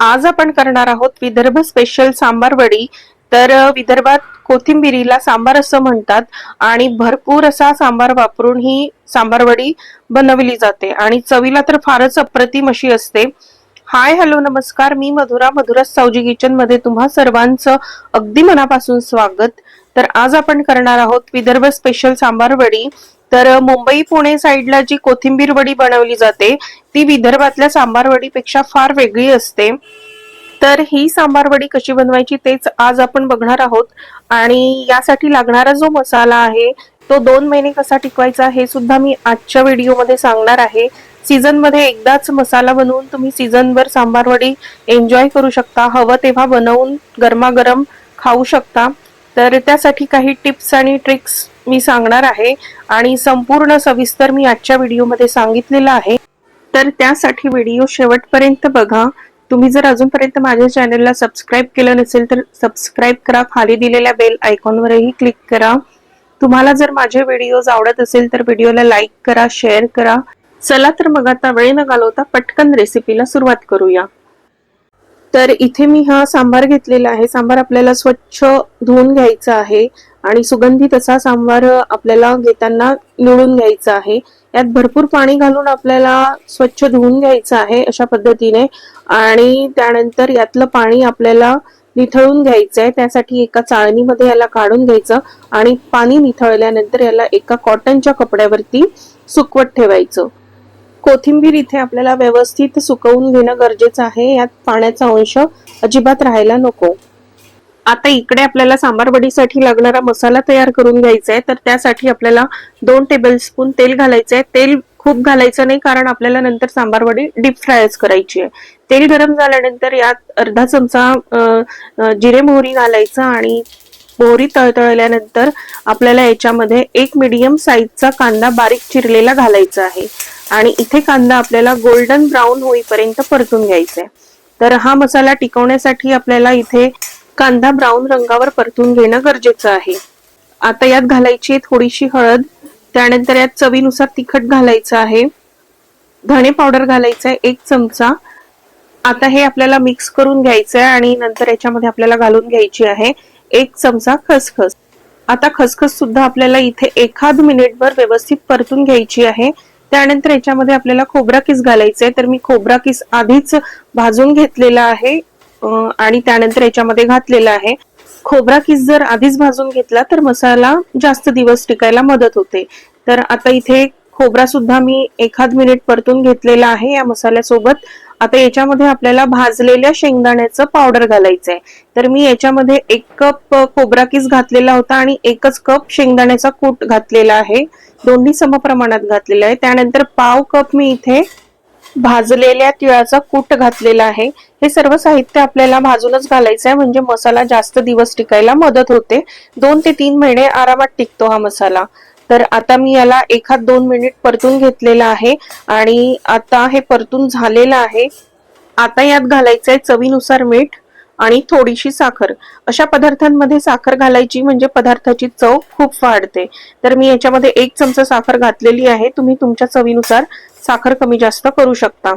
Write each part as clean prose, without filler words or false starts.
आज आपण करणार आहोत विदर्भ स्पेशल सांबार वडी। तर विदर्भात कोथिंबिरीला सांबार असं म्हणतात आणि भरपूर असा सांबार वापरून ही सांबार वडी बनवली जाते आणि चवीला तर फारच अप्रतिम अशी असते। हाय हॅलो नमस्कार, मी मधुरा सावजी किचन मध्ये तुम्हा सर्वांचं अगदी मनापासून स्वागत। तर आज आपण करणार आहोत विदर्भ स्पेशल सांबार वडी। तर मुंबई पुणे साइडला जी कोथिंबीर वडी बनवली जाते ती विदर्भातल्या सांबार वडीपेक्षा फार वेगळी असते। तर ही सांबार वडी कशी बनवायची तेच आज आपण बघणार आहोत आणि यासाठी लागणारा जो मसाला आहे तो 2 महिने कसा टिकवायचा हे सुद्धा मी आजच्या व्हिडिओमध्ये सांगणार आहे। सीझन मध्ये एकदाच मसाला बनवून तुम्ही सीझनभर सांबार वडी एन्जॉय करू शकता, हवं तेव्हा बनवून गरमागरम खाऊ शकता। तर त्यासाठी काही टिप्स आणि ट्रिक्स मी सांगणार आहे आणि संपूर्ण सविस्तर मी आजच्या व्हिडिओमध्ये सांगितलेलं आहे। तर त्यासाठी व्हिडिओ शेवटपर्यंत बघा। तुम्ही जर अजूनपर्यंत माझ्या चॅनलला सबस्क्राइब केलं नसेल तर सबस्क्राइब करा, खाली दिलेल्या बेल आयकॉनवरही क्लिक करा। तुम्हाला जर माझे व्हिडिओज आवडत असेल तर व्हिडिओला लाईक करा, शेअर करा। चला तर मग आता वेळ न घालवता पटकन रेसिपीला सुरुवात करूया। तर इथे मी हा सांबार घेतलेला आहे। सांबार आपल्याला स्वच्छ धुवून घ्यायचा आहे आणि सुगंधित असा सांबार आपल्याला घेताना निवडून घ्यायचा आहे। यात भरपूर पाणी घालून आपल्याला स्वच्छ धुवून घ्यायचं आहे अशा पद्धतीने आणि त्यानंतर यातलं पाणी आपल्याला निथळून घ्यायचं आहे। त्यासाठी एका चाळणीमध्ये याला काढून घ्यायचं आणि पाणी निथळल्यानंतर याला एका कॉटनच्या कपड्यावरती सुकवत ठेवायचं। कोथिंबीर इथे आपल्याला व्यवस्थित सुकवून घेणं गरजेचं आहे, यात पाण्याचा अंश अजिबात राहायला नको। आता इकडे आपल्याला सांबार वडीसाठी लागणारा मसाला तयार करून घ्यायचा आहे। तर त्यासाठी आपल्याला 2 टेबलस्पून तेल घालायचं आहे। तेल खूप घालायचं नाही कारण आपल्याला नंतर सांबार वडी डीप फ्रायच करायची आहे। तेल गरम झाल्यानंतर यात अर्धा चमचा जिरे मोहरी घालायचं आणि मोहरी तळतळल्यानंतर आपल्याला याच्यामध्ये एक मीडियम साईजचा कांदा बारीक चिरलेला घालायचा आहे आणि इथे कांदा आपल्याला गोल्डन ब्राऊन होईपर्यंत परतून घ्यायचा आहे। तर हा मसाला टिकवण्यासाठी आपल्याला इथे कांदा ब्राऊन रंगावर परतून घेणं गरजेचं आहे। आता यात घालायची थोडीशी हळद, त्यानंतर यात चवीनुसार तिखट घालायचं आहे, धणे पावडर घालायचं आहे 1 चमचा। आता हे आपल्याला मिक्स करून घ्यायचं आहे आणि नंतर याच्यामध्ये आपल्याला घालून घ्यायची आहे 1 चमचा खसखस। आता खसखस सुद्धा आपल्याला इथे एखाद मिनिटभर व्यवस्थित परतून घ्यायची आहे। त्यानंतर याच्यामध्ये आपल्याला खोबरा किस घालायचा आहे। तर मी खोबरा किस आधीच भाजून घेतलेला आहे आणि त्यानंतर याच्यामध्ये घातलेला आहे। खोबरा किस जर आधीच भाजून घेतला तर मसाला जास्त दिवस टिकायला मदत होते। तर आता इथे खोबरा सुद्धा मी एखाद मिनिट परतून घेतलेला आहे या मसाल्यासोबत। आता याच्यामध्ये आपल्याला भाजलेल्या शेंगदाण्याचं पावडर घालायचं आहे। तर मी याच्यामध्ये 1 कप खोबरा किस घातलेला होता आणि 1च कप शेंगदाण्याचा कूट घातलेला आहे, दोन्ही समप्रमाणात घातलेला आहे। त्यानंतर पाव कप मी इथे भाजलेल्या तिळाचा कूट घातलेला आहे। हे सर्व साहित्य आपल्याला भाजूनच घालायचं आहे म्हणजे मसाला जास्त दिवस टिकायला मदत होते। 2 ते 3 महिने आरामात टिकतो हा मसाला। तर आता मी याला एखाद 2 मिनिट परतून घेतलेला आहे आणि आता हे परतून झालेलं आहे। आता यात घालायचं आहे चवीनुसार मीठ आणि थोडीशी साखर। अशा पदार्थांमध्ये साखर घालायची म्हणजे पदार्थाची चव खूप वाढते। तर मी याच्यामध्ये 1 चमचा साखर घातलेली आहे, तुम्ही तुमच्या चवीनुसार साखर कमी जास्त करू शकता।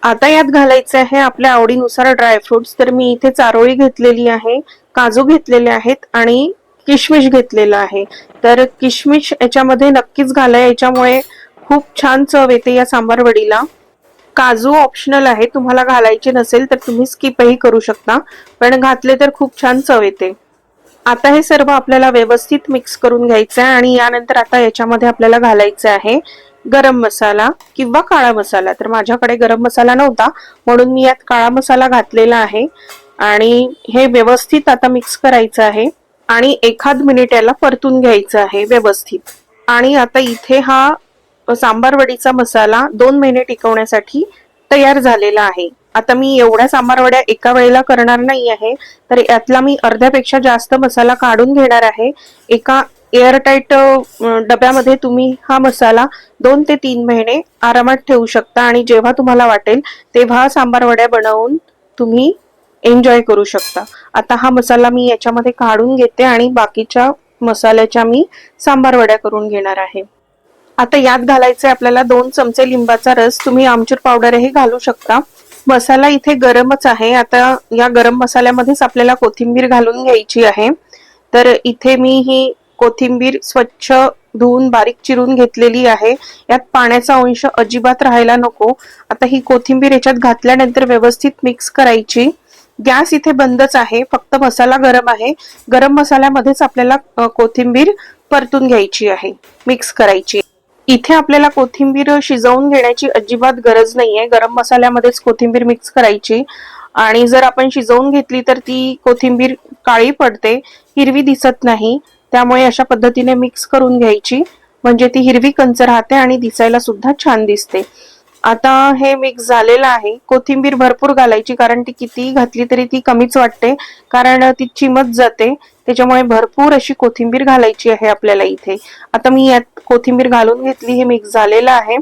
आता यात घालायचं आहे आपल्या आवडीनुसार ड्रायफ्रुट्स। तर मी इथे चारोळी घेतलेली आहे, काजू घेतलेले आहेत आणि किशमिश घेतलेला आहे। तर किशमिश याच्यामध्ये नक्कीच घाला, याच्यामुळे खूप छान चव येते या सांबार वडीला। काजू ऑप्शनल आहे, तुम्हाला घालायचे नसेल तर तुम्ही स्किपही करू शकता, पण घातले तर खूप छान चव येते। आता हे सर्व आपल्याला व्यवस्थित मिक्स करून घ्यायचं आहे आणि यानंतर आता याच्यामध्ये आपल्याला घालायचं आहे गरम मसाला किंवा काळा मसाला। तर माझ्याकडे गरम मसाला नव्हता म्हणून मी यात काळा मसाला घातलेला आहे आणि हे व्यवस्थित आता मिक्स करायचं आहे आणि एखाद मिनिट याला परतून घ्यायचं आहे व्यवस्थित। आणि आता इथे हा सांबार वडीचा मसाला 2 महिने टिकवण्यासाठी तयार झालेला आहे। आता मी एवढ्या सांबार वड्या एका वेळेला करणार नाही आहे, तर यातला मी अर्ध्यापेक्षा जास्त मसाला काढून घेणार आहे। एका एअरटाईट डब्यामध्ये तुम्ही हा मसाला 2 ते 3 महिने आरामात ठेवू शकता आणि जेव्हा तुम्हाला वाटेल तेव्हा सांबार वड्या बनवून तुम्ही एन्जॉय करू शकता। आता हा मसाला मी याच्यामध्ये काढून घेते आणि बाकीच्या मसाल्याच्या मी सांबार वड्या करून घेणार आहे। आता यात घालायचे आपल्याला 2 चमचे लिंबाचा रस, तुम्ही आमचूर पावडरही घालू शकता। मसाला इथे गरमच आहे। आता या गरम मसाल्यामध्येच आपल्याला कोथिंबीर घालून घ्यायची आहे। तर इथे मी ही कोथिंबीर स्वच्छ धुवून बारीक चिरून घेतलेली आहे। यात पाण्याचा अंश अजिबात राहायला नको। आता ही कोथिंबीर याच्यात घातल्यानंतर व्यवस्थित मिक्स करायची। गॅस इथे बंदच आहे, फक्त मसाला गरम आहे। गरम मसाल्यामध्येच आपल्याला कोथिंबीर परतून घ्यायची आहे, मिक्स करायची। इथे आपल्याला कोथिंबीर शिजवून घेण्याची अजिबात गरज नाहीये, गरम मसाल्यामध्येच कोथिंबीर मिक्स करायची। आणि जर आपण शिजवून घेतली तर ती कोथिंबीर काळी पडते, हिरवी दिसत नाही। त्यामुळे अशा पद्धतीने मिक्स करून घ्यायची, म्हणजे ती हिरवी कंच राहते आणि दिसायला सुद्धा छान दिसते। आता हे मिक्स झालेलं आहे। कोथिंबीर भरपूर घालायची, कारण ती किती घातली तरी ती कमीच वाटते, कारण ती चिमत जाते। त्याच्यामुळे भरपूर अशी कोथिंबीर घालायची आहे आपल्याला इथे। आता मी यात कोथिंबीर घालून घेतली, हे मिक्स झालेलं आहे।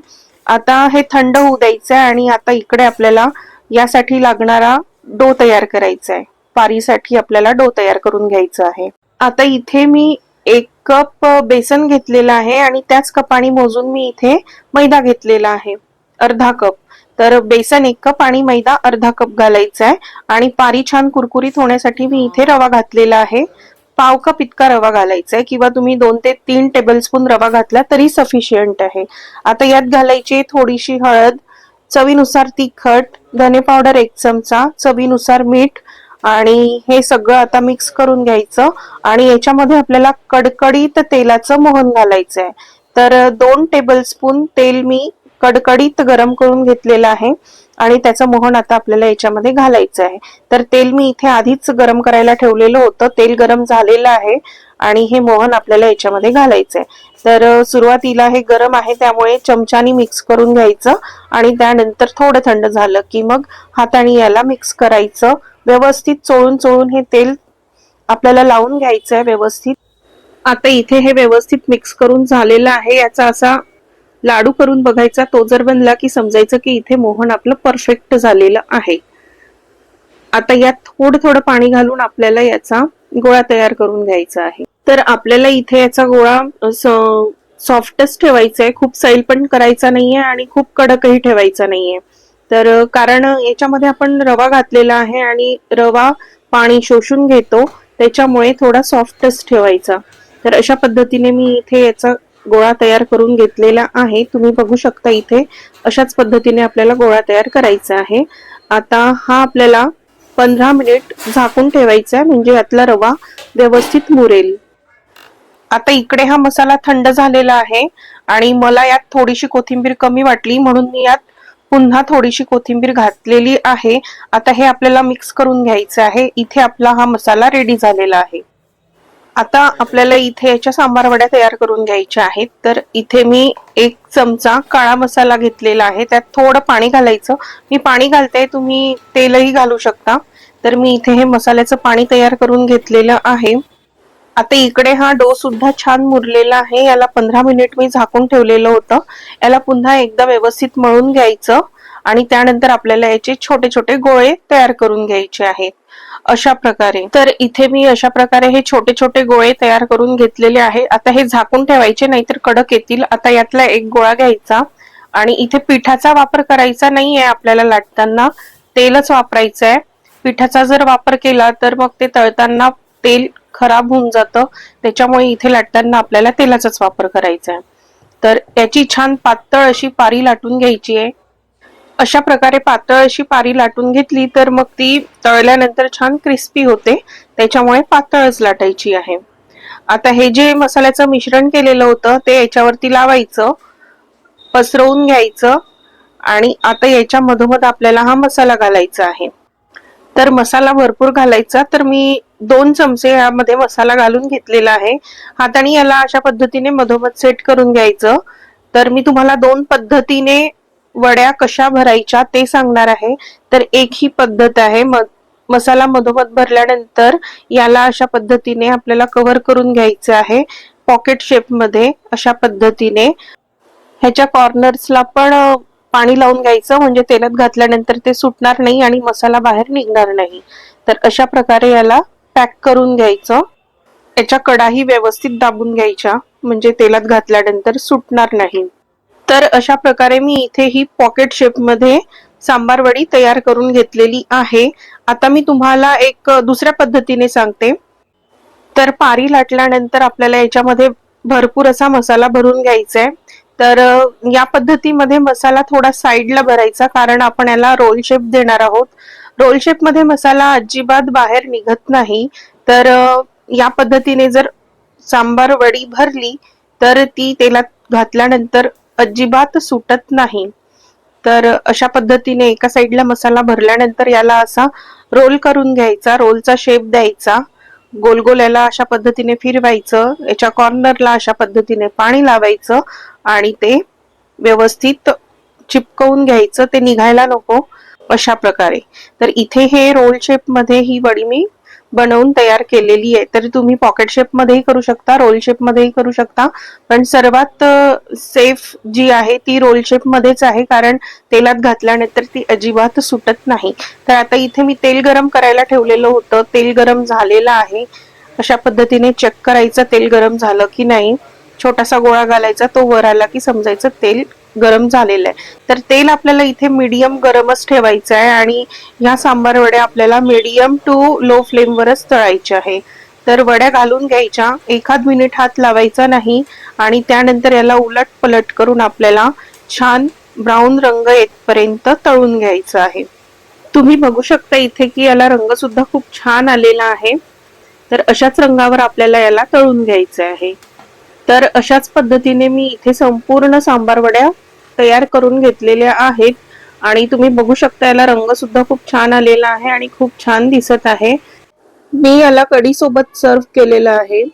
आता हे थंड होऊ द्यायचं आहे आणि आता इकडे आपल्याला यासाठी लागणारा डो तयार करायचा आहे। पारीसाठी आपल्याला डो तयार करून घ्यायचा आहे। आता इथे मी 1 कप बेसन घेतलेला आहे आणि त्याच कपाने मोजून मी इथे मैदा घेतलेला आहे, अर्धा कप। तर बेसन 1 कप आणि मैदा अर्धा कप घालायचा आहे। आणि पारी छान कुरकुरीत होण्यासाठी मी इथे रवा घातलेला आहे, पाव कप इतका रवा घालायचा आहे, किंवा तुम्ही 2 ते 3 टेबलस्पून रवा घातला तरी सफिशियंट आहे। आता यात घालायची थोडीशी हळद, चवीनुसार तिखट, धने पावडर 1 चमचा, चवीनुसार मीठ, आणि हे सगळं आता मिक्स करून घ्यायचं। आणि याच्यामध्ये आपल्याला कडकडीत तेलाचं मोहन घालायचं आहे। तर 2 टेबलस्पून तेल मी कडकडीत गरम करून घेतलेलं आहे आणि त्याचं मोहन आता आपल्याला याच्यामध्ये घालायचं आहे। तर तेल मी इथे आधीच गरम करायला ठेवलेलं होतं, तेल गरम झालेलं आहे आणि हे मोहन आपल्याला याच्यामध्ये घालायचं आहे। तर सुरुवातीला हे गरम आहे, त्यामुळे चमच्यानी मिक्स करून घ्यायचं आणि त्यानंतर थोडं थंड झालं की मग हाताने याला मिक्स करायचं। व्यवस्थित चोळून चोळून हे तेल आपल्याला लावून घ्यायचं आहे व्यवस्थित। आता इथे हे व्यवस्थित मिक्स करून झालेलं आहे। याचा असा लाडू करून बघायचा, तो जर बनला की समजायचं की इथे मोहन आपलं परफेक्ट झालेलं आहे। आता यात थोडं थोडं पाणी घालून आपल्याला याचा गोळा तयार करून घ्यायचा आहे। तर आपल्याला इथे याचा गोळा सॉफ्टच ठेवायचा आहे, खूप सैल पण करायचा नाहीये आणि खूप कडकही ठेवायचा नाहीये। तर कारण याच्यामध्ये आपण रवा घातलेला आहे आणि रवा पाणी शोषून घेतो, त्याच्यामुळे थोडा सॉफ्टच ठेवायचा। तर अशा पद्धतीने मी इथे याचा गोळा तयार करून घेतलेला आहे, तुम्ही बघू शकता इथे अशाच पद्धतीने आपल्याला गोळा तयार करायचा आहे। आता हा आपल्याला 15 मिनिट झाकून ठेवायचा आहे, म्हणजे यातला रवा व्यवस्थित मुरेल। आता इकडे हा मसाला थंड झालेला आहे आणि मला यात थोडीशी कोथिंबीर कमी वाटली, म्हणून मी यात पुन्हा थोडीशी कोथिंबीर घातलेली आहे। आता हे आपल्याला मिक्स करून घ्यायचं आहे। इथे आपला हा मसाला रेडी झालेला आहे। आता आपल्याला इथे याच्या सांबार वड्या तयार करून घ्यायच्या आहेत। तर इथे मी 1 चमचा काळा मसाला घेतलेला आहे, त्यात थोडं पाणी घालायचं। मी पाणी घालते, तुम्ही तेलही घालू शकता। तर मी इथे हे मसाल्याचं पाणी तयार करून घेतलेलं आहे। आता इकडे हा डो सुद्धा छान मुरलेला आहे, याला 15 मिनिट मी झाकून ठेवलेलं होतं। याला पुन्हा एकदा व्यवस्थित मळून घ्यायचं आणि त्यानंतर आपल्याला याचे छोटे छोटे गोळे तयार करून घ्यायचे आहेत, अशा प्रकारे। तर इथे मी अशा प्रकारे हे छोटे छोटे गोळे तयार करून घेतलेले आहे। आता हे झाकून ठेवायचे, नाहीतर कडक येतील। आता यातला एक गोळा घ्यायचा आणि इथे पिठाचा वापर करायचा नाहीये आपल्याला, लाटताना तेलच वापरायचं आहे। पिठाचा जर वापर केला तर मग ते तळताना तेल खराब होऊन जातं, त्याच्यामुळे इथे लाटताना आपल्याला तेलाचाच वापर करायचा आहे। तर याची छान पातळ अशी पारी लाटून घ्यायची आहे। अशा प्रकारे पातळ अशी पारी लाटून घेतली तर मग ती तळल्यानंतर छान क्रिस्पी होते, त्याच्यामुळे पातळच लाटायची आहे। आता हे जे मसाल्याचं मिश्रण केलेलं होतं ते याच्यावरती लावायचं, पसरवून घ्यायचं आणि आता याच्या मधोमध आपल्याला हा मसाला घालायचा आहे। तर मसाला भरपूर घालायचा, तर मी 2 चमचे यामध्ये मसाला घालून घेतलेला आहे। हाताने याला अशा पद्धतीने मधोमध सेट करून घ्यायचं। तर मी तुम्हाला 2 पद्धतीने वड्या कशा भरायच्या ते सांगणार आहे। तर एक ही पद्धत आहे, मसाला मधोमध भरल्यानंतर याला अशा पद्धतीने आपल्याला कव्हर करून घ्यायचं आहे, पॉकेट शेप मध्ये अशा पद्धतीने। ह्याच्या कॉर्नर्सला पण पाणी लावून घ्यायचं, म्हणजे तेलात घातल्यानंतर ते सुटणार नाही आणि मसाला बाहेर निघणार नाही। तर अशा प्रकारे याला पॅक करून घ्यायचं। याच्या कडाही व्यवस्थित दाबून घ्यायच्या, म्हणजे तेलात घातल्यानंतर सुटणार नाही। तर अशा प्रकारे मी इथे ही पॉकेट शेप मध्ये सांबार वडी तयार करून घेतलेली आहे. आता मी तुम्हाला एक दुसऱ्या पद्धतीने सांगते. तर पारी लाटल्यानंतर आपल्याला याच्यामध्ये भरपूर असा मसाला भरून घ्यायचा आहे. तर या पद्धतीमध्ये मसाला थोडा साईडला भरायचा, कारण आपण याला रोल शेप देणार आहोत. रोल शेप मध्ये मसाला अजिबात बाहेर निघत नाही. तर या पद्धतीने जर सांबार वडी भरली तर ती तेलात घातल्यानंतर अजिबात सुटत नाही. तर अशा पद्धतीने एका साईडला मसाला भरल्यानंतर याला असा रोल करून घ्यायचा, रोलचा शेप द्यायचा. गोल गोल याला अशा पद्धतीने फिरवायचं. याच्या कॉर्नरला अशा पद्धतीने पाणी लावायचं आणि ते व्यवस्थित चिपकवून घ्यायचं, ते निघायला नको अशा प्रकारे. तर इथे हे रोल शेप मध्ये ही वडी मी बनवून तयार केलेली आहे. तर तुम्ही पॉकेट शेप मध्येही करू शकता, रोल शेप मध्येही करू शकता, पण सर्वात सेफ जी आहे ती रोल शेप मध्येच आहे, कारण तेलात घातल्यानंतर ती अजिबात सुटत नाही. तर आता इथे मी तेल गरम करायला ठेवलेलं होतं, तेल गरम झालेलं आहे. अशा पद्धतीने चेक करायचं तेल गरम झालं की नाही. छोटासा गोळा घालायचा, तो वर आला की समजायचं तेल गरम झालेलं आहे. तर तेल आपल्याला इथे मीडियम गरमच ठेवायचं आहे आणि ह्या सांबार वड्या आपल्याला मीडियम टू लो फ्लेम वरच तळायच्या आहे. तर वड्या घालून घ्यायच्या, एखाद मिनिट हात लावायचा नाही आणि त्यानंतर याला उलट पलट करून आपल्याला छान ब्राऊन रंग येतपर्यंत तळून घ्यायचं आहे. तुम्ही बघू शकता इथे की याला रंग सुद्धा खूप छान आलेला आहे. तर अशाच रंगावर आपल्याला याला तळून घ्यायचं आहे. तर अशाच पद्धतीने मी इथे संपूर्ण सांबार वड्या तयार करून घेतलेल्या आहेत आणि तुम्ही बघू शकता याला रंग सुद्धा खूप छान आलेला आहे आणि खूप छान दिसत आहे. मी याला कढी सोबत सर्व केलेलं आहे.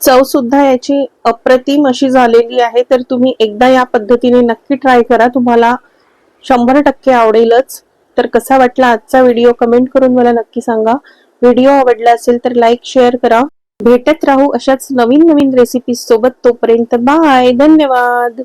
चव सुद्धा याची अप्रतिम अशी झालेली आहे. तर तुम्ही एकदा या पद्धतीने नक्की ट्राय करा, तुम्हाला 100% आवडेलच. तर कसा वाटला आजचा व्हिडिओ कमेंट करून मला नक्की सांगा. व्हिडिओ आवडला असेल तर लाईक शेअर करा. भेटत राहू अशाच नवीन नवीन रेसिपीज सोबत. तोपर्यंत बाय, धन्यवाद.